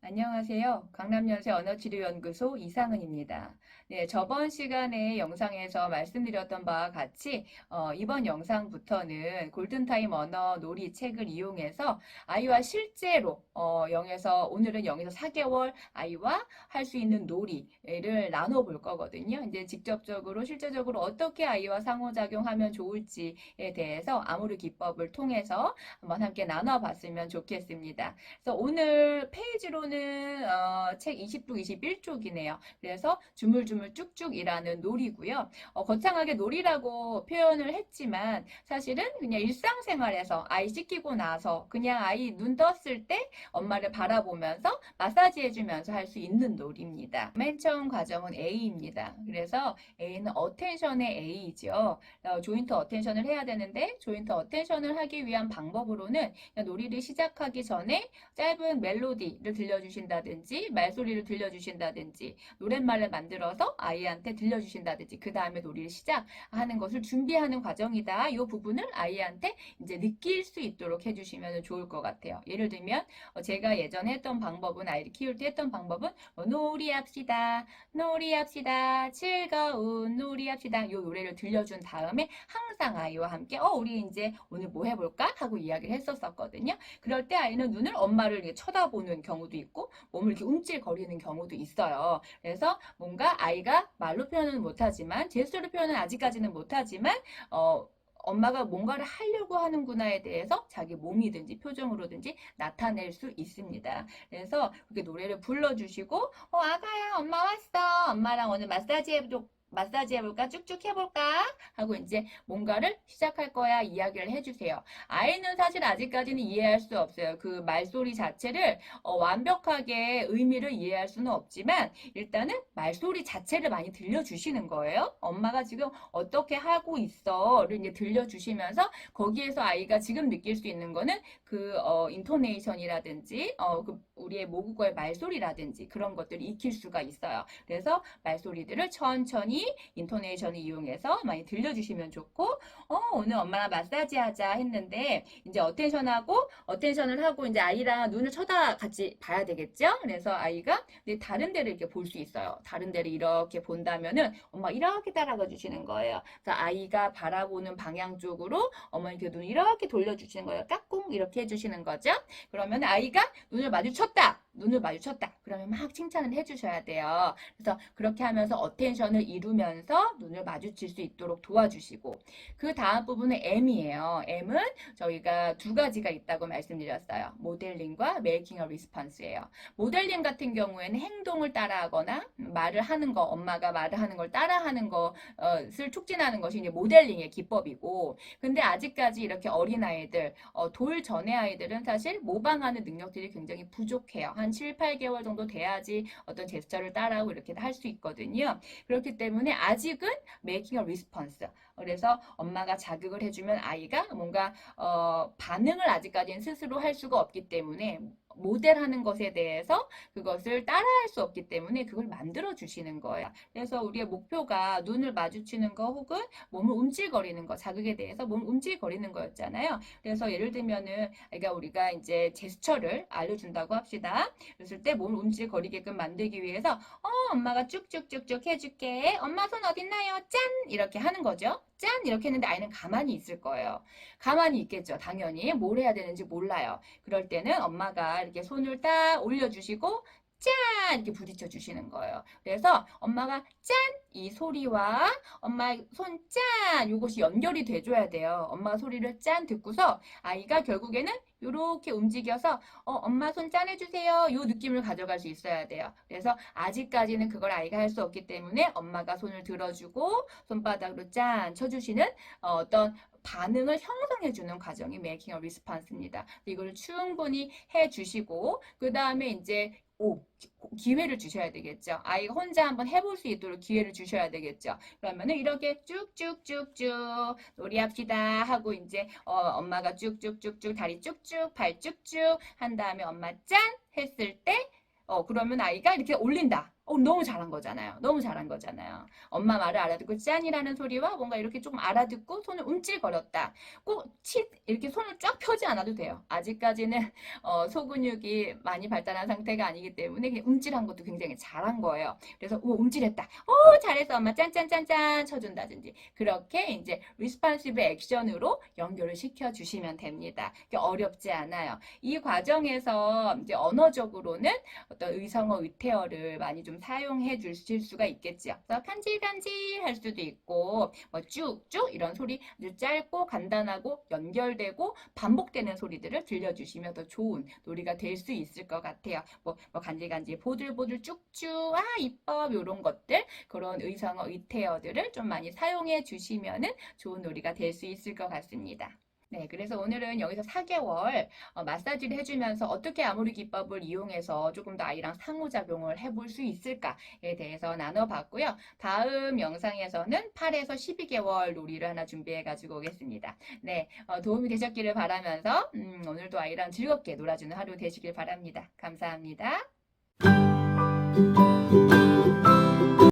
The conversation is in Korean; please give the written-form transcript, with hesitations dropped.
안녕하세요. 강남연세 언어치료연구소 이상은입니다. 네, 저번 시간에 영상에서 말씀드렸던 바와 같이 이번 영상부터는 골든타임 언어 놀이 책을 이용해서 아이와 실제로 0에서 4개월 아이와 할 수 있는 놀이를 나눠볼 거거든요. 이제 직접적으로 실제적으로 어떻게 아이와 상호작용하면 좋을지에 대해서 아모르 기법을 통해서 한번 함께 나눠봤으면 좋겠습니다. 그래서 오늘 페이지로는 책 20쪽, 21쪽이네요. 그래서 주물주물 쭉쭉이라는 놀이고요. 거창하게 놀이라고 표현을 했지만 사실은 그냥 일상생활에서 아이 씻기고 나서 그냥 아이 눈 떴을 때 엄마를 바라보면서 마사지 해주면서 할 수 있는 놀이입니다. 맨 처음 과정은 A입니다. 그래서 A는 어텐션의 A이죠. 조인트 어텐션을 해야 되는데 조인트 어텐션을 하기 위한 방법으로는 놀이를 시작하기 전에 짧은 멜로디를 들려주신다든지 말소리를 들려주신다든지 노랫말을 만들어서 아이한테 들려주신다든지 그 다음에 놀이를 시작하는 것을 준비하는 과정이다. 이 부분을 아이한테 이제 느낄 수 있도록 해주시면 좋을 것 같아요. 예를 들면 제가 예전에 했던 방법은 아이를 키울 때 했던 방법은 놀이합시다. 놀이합시다. 즐거운 놀이합시다. 이 노래를 들려준 다음에 항상 아이와 함께 우리 이제 오늘 뭐 해볼까? 하고 이야기를 했었거든요. 그럴 때 아이는 눈을 엄마를 이렇게 쳐다보는 경우도 있고 몸을 이렇게 움찔거리는 경우도 있어요. 그래서 뭔가 아이가 말로 표현은 못하지만 제스처로 표현은 아직까지는 못하지만 엄마가 뭔가를 하려고 하는구나에 대해서 자기 몸이든지 표정으로든지 나타낼 수 있습니다. 그래서 그렇게 노래를 불러주시고 아가야 엄마 왔어. 엄마랑 오늘 마사지 해볼까? 쭉쭉 해볼까? 하고 이제 뭔가를 시작할 거야 이야기를 해주세요. 아이는 사실 아직까지는 이해할 수 없어요. 그 말소리 자체를 완벽하게 의미를 이해할 수는 없지만 일단은 말소리 자체를 많이 들려주시는 거예요. 엄마가 지금 어떻게 하고 있어를 이제 들려주시면서 거기에서 아이가 지금 느낄 수 있는 거는 그 인토네이션이라든지 그 우리의 모국어의 말소리라든지 그런 것들을 익힐 수가 있어요. 그래서 말소리들을 천천히 인토네이션을 이용해서 많이 들려주시면 좋고 오늘 엄마랑 마사지 하자 했는데 이제 어텐션을 하고 이제 아이랑 눈을 쳐다 같이 봐야 되겠죠? 그래서 아이가 다른 데를 이렇게 볼 수 있어요. 다른 데를 이렇게 본다면은 엄마 이렇게 따라가 주시는 거예요. 그래서 아이가 바라보는 방향 쪽으로 어머니 그 눈을 이렇게 돌려주시는 거예요. 까꿍 이렇게 해주시는 거죠. 그러면 아이가 눈을 마주쳤다. 그러면 막 칭찬을 해주셔야 돼요. 그래서 그렇게 하면서 어텐션을 이루면서 눈을 마주칠 수 있도록 도와주시고 그 다음 부분은 M이에요. M은 저희가 두 가지가 있다고 말씀드렸어요. 모델링과 making a response예요. 모델링 같은 경우에는 행동을 따라하거나 말을 하는 거, 엄마가 말을 하는 걸 따라하는 것을 촉진하는 것이 이제 모델링의 기법이고 근데 아직까지 이렇게 어린아이들, 돌 전의 아이들은 사실 모방하는 능력들이 굉장히 부족해요. 한 7, 8개월 정도 돼야지 어떤 제스처를 따라하고 이렇게 할 수 있거든요. 그렇기 때문에 아직은 making a response. 그래서 엄마가 자극을 해주면 아이가 뭔가 반응을 아직까지는 스스로 할 수가 없기 때문에 모델하는 것에 대해서 그것을 따라할 수 없기 때문에 그걸 만들어 주시는 거예요. 그래서 우리의 목표가 눈을 마주치는 거 혹은 몸을 움찔거리는 거, 자극에 대해서 몸을 움찔거리는 거였잖아요. 그래서 예를 들면은 그러니까 우리가 이제 제스처를 알려준다고 합시다. 그랬을 때 몸을 움찔거리게끔 만들기 위해서 엄마가 쭉쭉쭉쭉 해줄게. 엄마 손 어딨나요? 짠! 이렇게 하는 거죠. 짠! 이렇게 했는데 아이는 가만히 있을 거예요. 가만히 있겠죠. 당연히 뭘 해야 되는지 몰라요. 그럴 때는 엄마가 이렇게 손을 딱 올려주시고 짠! 이렇게 부딪혀 주시는 거예요. 그래서 엄마가 짠! 이 소리와 엄마 손 짠! 이것이 연결이 돼줘야 돼요. 엄마 소리를 짠! 듣고서 아이가 결국에는 이렇게 움직여서 엄마 손 짠 해주세요. 이 느낌을 가져갈 수 있어야 돼요. 그래서 아직까지는 그걸 아이가 할 수 없기 때문에 엄마가 손을 들어주고 손바닥으로 짠! 쳐주시는 어떤 반응을 형성해주는 과정이 making a response입니다. 이걸 충분히 해주시고 그 다음에 이제 기회를 주셔야 되겠죠. 아이가 혼자 한번 해볼 수 있도록 기회를 주셔야 되겠죠. 그러면은 이렇게 쭉쭉쭉쭉 놀이합시다 하고 이제 엄마가 쭉쭉쭉쭉 다리 쭉쭉 발 쭉쭉 한 다음에 엄마 짠 했을 때 그러면 아이가 이렇게 올린다. 너무 잘한 거잖아요. 너무 잘한 거잖아요. 엄마 말을 알아듣고 짠이라는 소리와 뭔가 이렇게 조금 알아듣고 손을 움찔거렸다. 이렇게 손을 쫙 펴지 않아도 돼요. 아직까지는 소근육이 많이 발달한 상태가 아니기 때문에 그냥 움찔한 것도 굉장히 잘한 거예요. 그래서 움찔했다. 잘했어 엄마 짠짠짠짠 쳐준다든지 그렇게 이제 리스판시브 액션으로 연결을 시켜주시면 됩니다. 어렵지 않아요. 이 과정에서 이제 언어적으로는 어떤 의성어, 의태어를 많이 좀 사용해 주실 수가 있겠죠. 그래서 간질간질 할 수도 있고, 뭐 쭉쭉 이런 소리 아주 짧고 간단하고 연결되고 반복되는 소리들을 들려주시면 더 좋은 놀이가 될 수 있을 것 같아요. 뭐 간질간질, 보들보들, 쭉쭉, 이뻐, 이런 것들, 그런 의성어, 의태어들을 좀 많이 사용해 주시면은 좋은 놀이가 될 수 있을 것 같습니다. 네, 그래서 오늘은 여기서 4개월 마사지를 해주면서 어떻게 아모르 기법을 이용해서 조금 더 아이랑 상호작용을 해볼 수 있을까에 대해서 나눠봤고요. 다음 영상에서는 8에서 12개월 놀이를 하나 준비해 가지고 오겠습니다. 네, 도움이 되셨기를 바라면서 오늘도 아이랑 즐겁게 놀아주는 하루 되시길 바랍니다. 감사합니다.